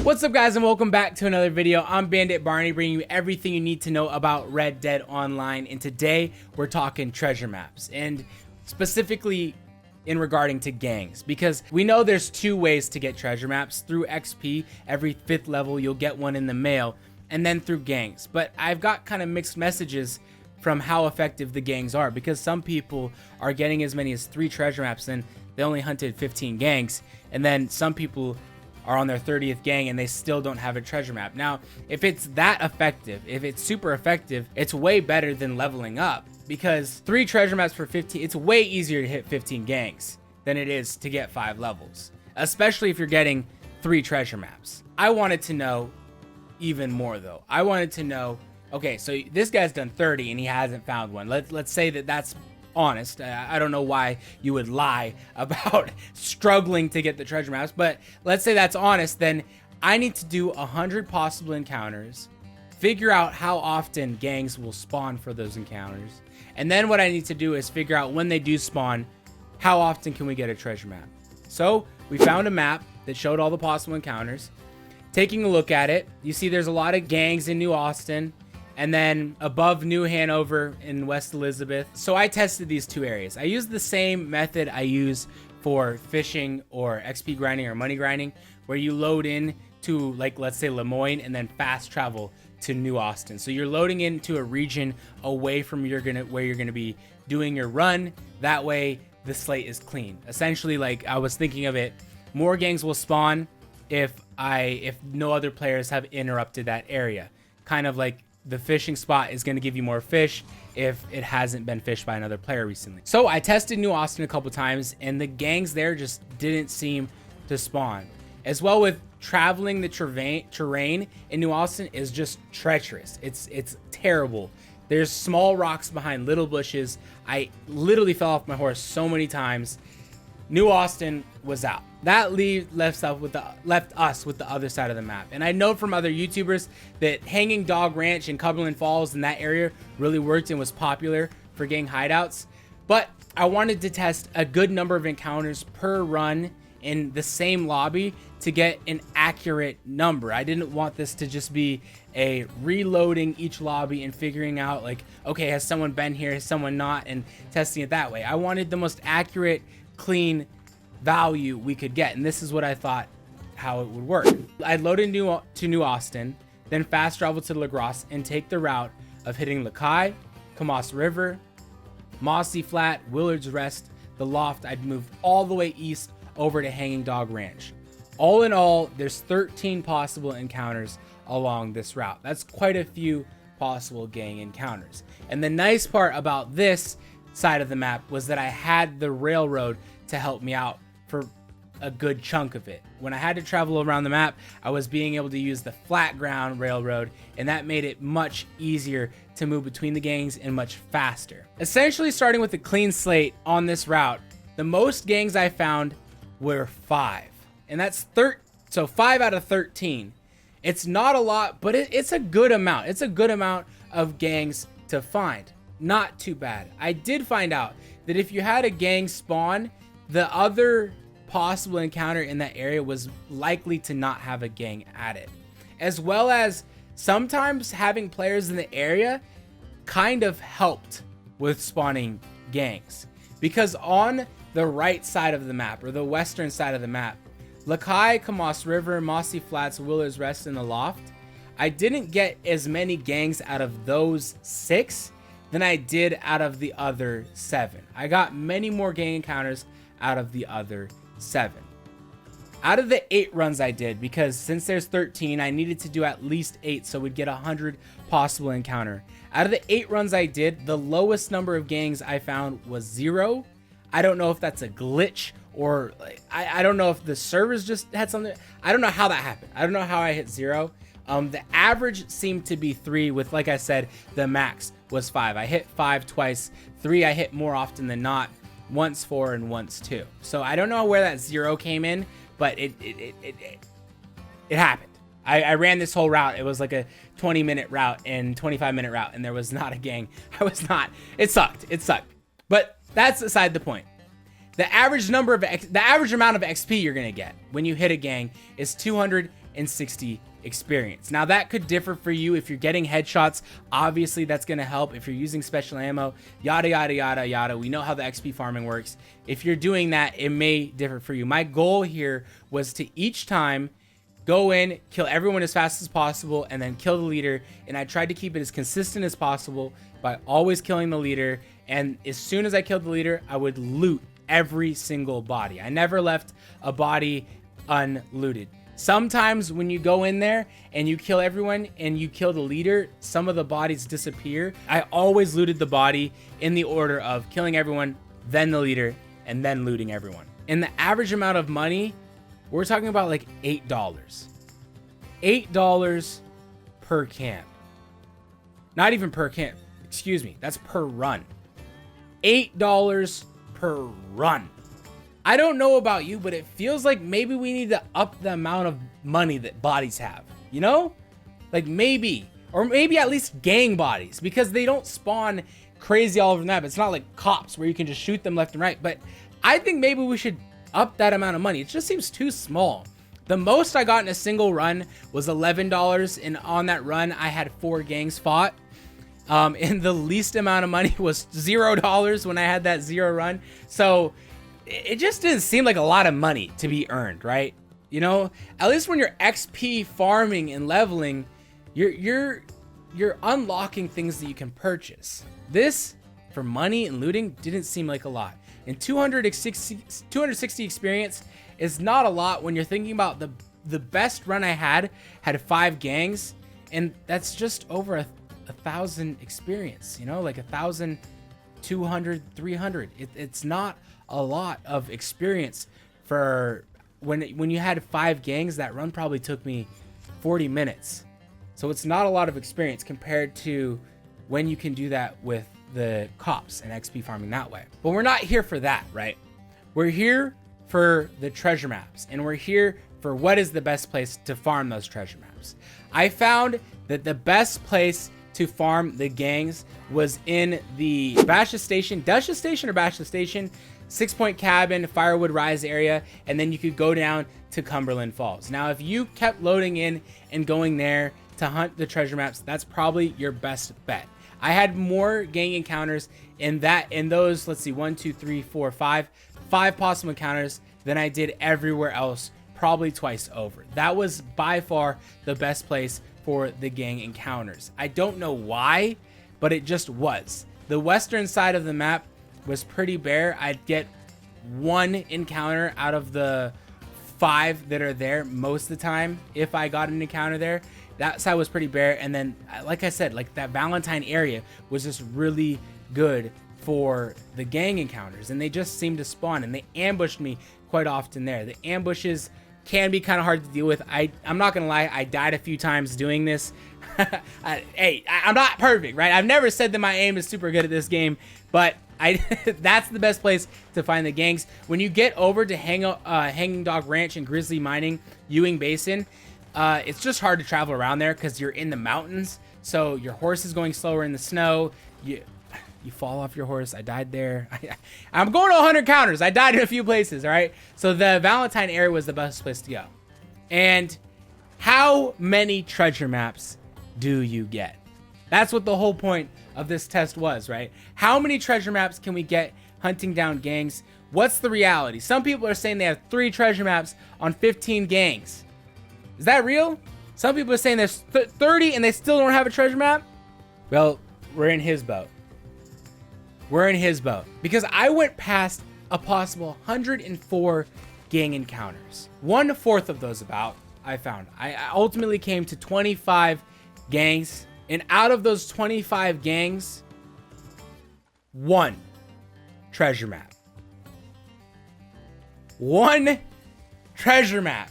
What's up, guys, and welcome back to another video. I'm Bandit Barney, bringing you everything you need to know about Red Dead Online, and today we're talking treasure maps, and specifically in regarding to gangs, because we know there's two ways to get treasure maps: through XP, every 5th level you'll get one in the mail, and then through gangs. But I've got kind of mixed messages from how effective the gangs are, because some people are getting as many as 3 treasure maps and they only hunted 15 gangs, and then some people are on their 30th gang and they still don't have a treasure map. Now, if it's that effective, if it's super effective, it's way better than leveling up, because 3 treasure maps for 15, it's way easier to hit 15 gangs than it is to get 5 levels, especially if you're getting 3 treasure maps. I wanted to know even more though. I wanted to know, okay, so this guy's done 30 and he hasn't found one. Let's say that that's honest. I don't know why you would lie about struggling to get the treasure maps, but let's say that's honest. Then I need to do 100 possible encounters, figure out how often gangs will spawn for those encounters, and then what I need to do is figure out when they do spawn, how often can we get a treasure map. So we found a map that showed all the possible encounters. Taking a look at it, you see there's a lot of gangs in New Austin, and then above New Hanover in West Elizabeth. So I tested these 2 areas. I used the same method I use for fishing or XP grinding or money grinding, where you load in to, like, let's say Lemoyne, and then fast travel to New Austin. So you're loading into a region away from where you're gonna be doing your run. That way the slate is clean. Essentially, like, I was thinking of it, more gangs will spawn if no other players have interrupted that area. Kind of like the fishing spot is going to give you more fish if it hasn't been fished by another player recently. So I tested New Austin a couple times, and the gangs there just didn't seem to spawn. As well, with traveling the terrain in New Austin is just treacherous. It's terrible. There's small rocks behind little bushes. I literally fell off my horse so many times. New Austin was out. That left us with the other side of the map. And I know from other YouTubers that Hanging Dog Ranch and Cumberland Falls in that area really worked and was popular for gang hideouts. But I wanted to test a good number of encounters per run in the same lobby to get an accurate number. I didn't want this to just be a reloading each lobby and figuring out, like, okay, has someone been here, has someone not, and testing it that way. I wanted the most accurate, clean value we could get, and this is what I thought how it would work. I'd load in to New Austin, then fast travel to La Grosse and take the route of hitting Lakai, Camas River, Mossy Flat, Willard's Rest, the Loft. I'd move all the way east over to Hanging Dog Ranch. All in all, there's 13 possible encounters along this route. That's quite a few possible gang encounters. And the nice part about this side of the map was that I had the railroad to help me out for a good chunk of it. When I had to travel around the map, I was being able to use the flat ground railroad, and that made it much easier to move between the gangs and much faster. Essentially, starting with a clean slate on this route, the most gangs I found were 5, and that's so 5 out of 13. It's not a lot, but it's a good amount. It's a good amount of gangs to find. Not too bad. I did find out that if you had a gang spawn, the other possible encounter in that area was likely to not have a gang at it. As well as sometimes having players in the area kind of helped with spawning gangs. Because on the right side of the map, or the western side of the map, Lakai, Camas River, Mossy Flats, Willard's Rest, and the Loft, I didn't get as many gangs out of those 6 than I did out of the other 7. I got many more gang encounters out of the other 7. Out of the 8 runs I did, because since there's 13, I needed to do at least 8 so we'd get 100 possible encounter. Out of the 8 runs I did, the lowest number of gangs I found was 0. I don't know if that's a glitch, or I don't know if the servers just had something. I don't know how that happened. I don't know how I hit 0. The average seemed to be 3, with, like I said, the max was 5. I hit 5 twice. 3 I hit more often than not. Once 4 and once 2. So I don't know where that 0 came in, but it happened. I ran this whole route. It was like a 20-minute route and 25-minute route, and there was not a gang. It sucked. But that's aside the point. The average amount of XP you're gonna get when you hit a gang is 200 260 experience. Now that could differ for you. If you're getting headshots, obviously that's going to help. If you're using special ammo, yada yada yada yada, we know how the XP farming works. If you're doing that, it may differ for you. My goal here was to each time go in, kill everyone as fast as possible, and then kill the leader. And I tried to keep it as consistent as possible by always killing the leader. And as soon as I killed the leader, I would loot every single body. I never left a body unlooted. Sometimes when you go in there and you kill everyone and you kill the leader, some of the bodies disappear. I always looted the body in the order of killing everyone, then the leader, and then looting everyone. And the average amount of money, we're talking about like $8. $8 per camp. Not even per camp, excuse me, that's per run. $8 per run. I don't know about you, but it feels like maybe we need to up the amount of money that bodies have, you know? Like maybe, or maybe at least gang bodies, because they don't spawn crazy all over the map. It's not like cops where you can just shoot them left and right, but I think maybe we should up that amount of money. It just seems too small. The most I got in a single run was $11, and on that run, I had 4 gangs fought. And the least amount of money was $0 when I had that 0 run. So it just didn't seem like a lot of money to be earned, right? You know, at least when you're XP farming and leveling, you're unlocking things that you can purchase. This, for money and looting, didn't seem like a lot. And 260 experience is not a lot when you're thinking about the best run I had 5 gangs, and that's just over 1,000 experience, you know, like 1,200, 300. It's not a lot of experience for when you had 5 gangs. That run probably took me 40 minutes. So it's not a lot of experience compared to when you can do that with the cops and XP farming that way. But we're not here for that, right? We're here for the treasure maps, and we're here for what is the best place to farm those treasure maps. I found that the best place to farm the gangs was in the Basha Station, 6 Point Cabin, Firewood Rise area, and then you could go down to Cumberland Falls. Now, if you kept loading in and going there to hunt the treasure maps, that's probably your best bet. I had more gang encounters in those, let's see, 5 possible encounters than I did everywhere else, probably twice over. That was by far the best place for the gang encounters. I don't know why, but it just was. The western side of the map was pretty bare. I'd get 1 encounter out of the 5 that are there most of the time if I got an encounter there. That side was pretty bare, and then like I said, like that Valentine area was just really good for the gang encounters, and they just seemed to spawn, and they ambushed me quite often there. The ambushes can be kind of hard to deal with. I'm not gonna lie, I died a few times doing this. Hey, I'm not perfect, right? I've never said that my aim is super good at this game, but that's the best place to find the gangs. When you get over to Hanging Dog Ranch and Grizzly Mining, Ewing Basin, it's just hard to travel around there because you're in the mountains, so your horse is going slower in the snow. You fall off your horse. I died there. I'm going to 100 counters. I died in a few places, all right? So the Valentine area was the best place to go. And how many treasure maps do you get? That's what the whole point of this test was, right? How many treasure maps can we get hunting down gangs? What's the reality? Some people are saying they have 3 treasure maps on 15 gangs. Is that real? Some people are saying there's 30 and they still don't have a treasure map. Well, we're in his boat. We're in his boat, because I went past a possible 104 gang encounters. 1/4 of those I found. I ultimately came to 25 gangs, and out of those 25 gangs, 1 treasure map. 1 treasure map.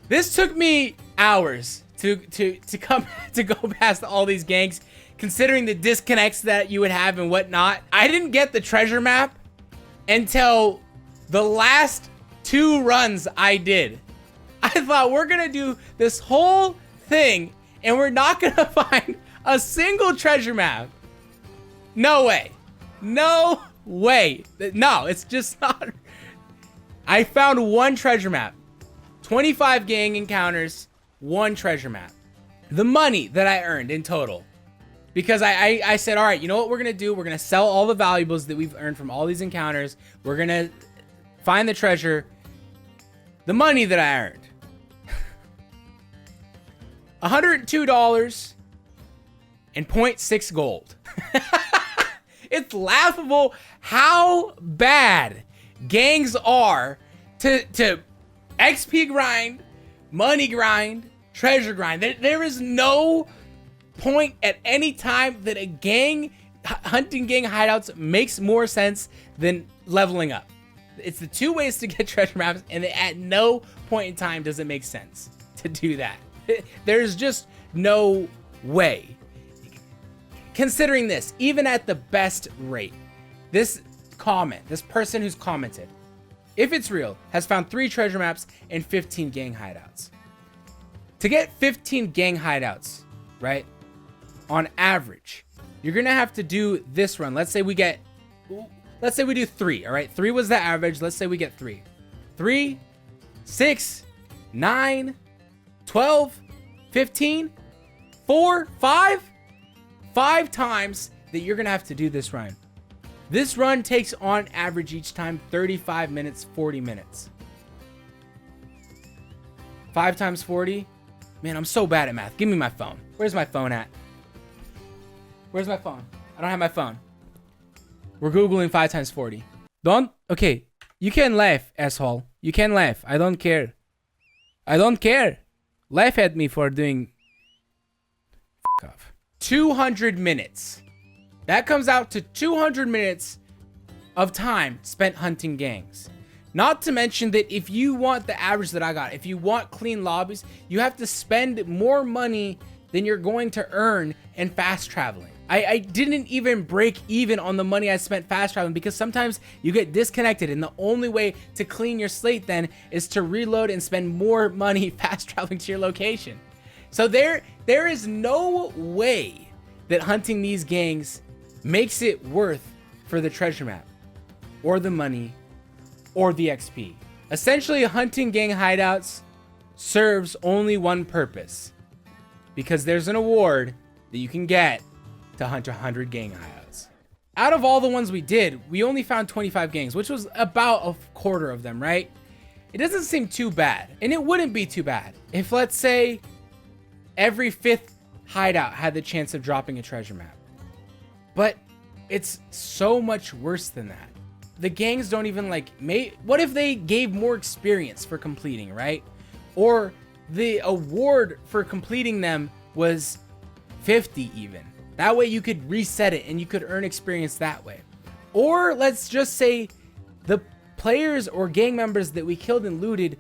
This took me hours to go past all these gangs, considering the disconnects that you would have and whatnot. I didn't get the treasure map until the last 2 runs I did. I thought, we're gonna do this whole thing and we're not gonna find a single treasure map. No way. No way. No, it's just not. I found 1 treasure map. 25 gang encounters, 1 treasure map. The money that I earned in total, because I said, all right, you know what we're going to do? We're going to sell all the valuables that we've earned from all these encounters. We're going to find the treasure. The money that I earned, $102 and 0.6 gold. It's laughable how bad gangs are to XP grind, money grind, treasure grind. There is no point at any time that a gang, hunting gang hideouts makes more sense than leveling up. It's the 2 ways to get treasure maps, and at no point in time does it make sense to do that. There's just no way. Considering this, even at the best rate, this person who's commented, if it's real, has found 3 treasure maps and 15 gang hideouts. To get 15 gang hideouts, right, on average, you're gonna have to do this run. Let's say we do 3, all right? 3 was the average. Let's say we get 3. 3, 6, 9, 12, 15, 4, 5. 5 times that you're gonna have to do this run. This run takes on average each time 35 minutes, 40 minutes. 5 times 40. Man, I'm so bad at math. Give me my phone. Where's my phone at? Where's my phone? I don't have my phone. We're Googling 5 times 40. Okay, you can laugh, asshole. You can laugh. I don't care. I don't care. Laugh at me for doing... F off. 200 minutes. That comes out to 200 minutes of time spent hunting gangs. Not to mention that if you want the average that I got, if you want clean lobbies, you have to spend more money than you're going to earn in fast traveling. I didn't even break even on the money I spent fast traveling because sometimes you get disconnected, and the only way to clean your slate then is to reload and spend more money fast traveling to your location. So there is no way that hunting these gangs makes it worth for the treasure map or the money or the XP. Essentially, hunting gang hideouts serves only one purpose, because there's an award that you can get to hunt 100 gang hideouts. Out of all the ones we did, we only found 25 gangs, which was about a quarter of them, right? It doesn't seem too bad, and it wouldn't be too bad if, let's say, every 5th hideout had the chance of dropping a treasure map. But it's so much worse than that. The gangs don't even what if they gave more experience for completing, right? Or the award for completing them was 50 even. That way you could reset it and you could earn experience that way. Or let's just say the players or gang members that we killed and looted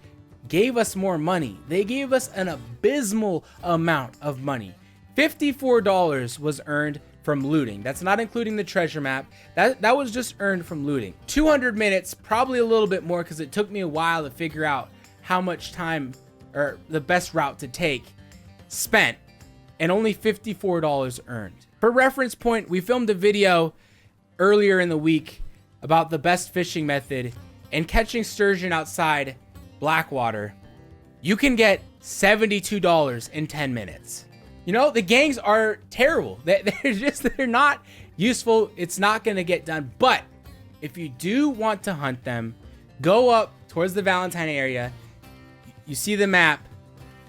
gave us more money. They gave us an abysmal amount of money. $54 was earned from looting. That's not including the treasure map. That was just earned from looting. 200 minutes, probably a little bit more because it took me a while to figure out how much time or the best route to take spent, and only $54 earned. For reference point, we filmed a video earlier in the week about the best fishing method and catching sturgeon outside Blackwater. You can get $72 in 10 minutes. You know, the gangs are terrible. They're not useful. It's not going to get done. But if you do want to hunt them, go up towards the Valentine area. You see the map.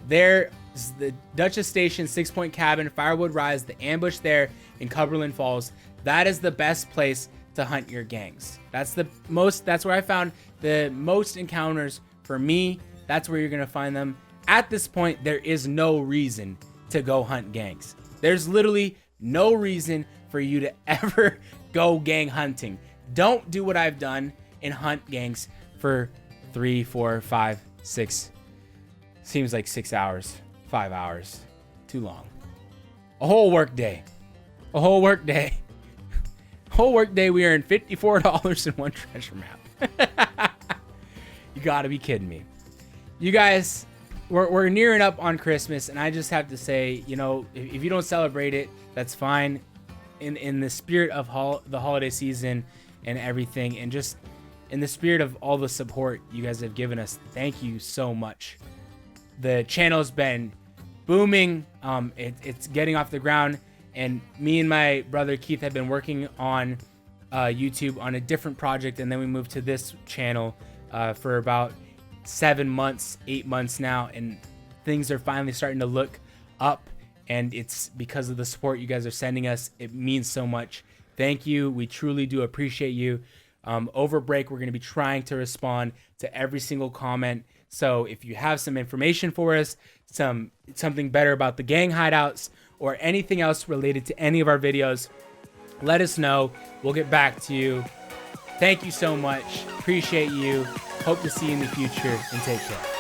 There's the Duchess Station, 6 Point Cabin, Firewood Rise, the ambush there in Cumberland Falls. That is the best place to hunt your gangs. That's where I found the most encounters for me. That's where you're going to find them. At this point, there is no reason to go hunt gangs. There's literally no reason for you to ever go gang hunting. Don't do what I've done and hunt gangs for 3, 4, 5, 6. Seems like 6 hours, 5 hours. Too long. A whole work day. A whole work day. Whole work day, we earned $54 in one treasure map. You gotta be kidding me. You guys, we're nearing up on Christmas, and I just have to say, you know, if you don't celebrate it, that's fine. In the spirit of the holiday season and everything, and just in the spirit of all the support you guys have given us, thank you so much. The channel's been booming. It's getting off the ground, and me and my brother Keith have been working on YouTube on a different project, and then we moved to this channel for about 7 months, 8 months now, and things are finally starting to look up, and it's because of the support you guys are sending us. It means so much. Thank you. We truly do appreciate you. Over break, we're going to be trying to respond to every single comment. So if you have some information for us, something better about the gang hideouts, or anything else related to any of our videos, let us know. We'll get back to you. Thank you so much. Appreciate you. Hope to see you in the future, and take care.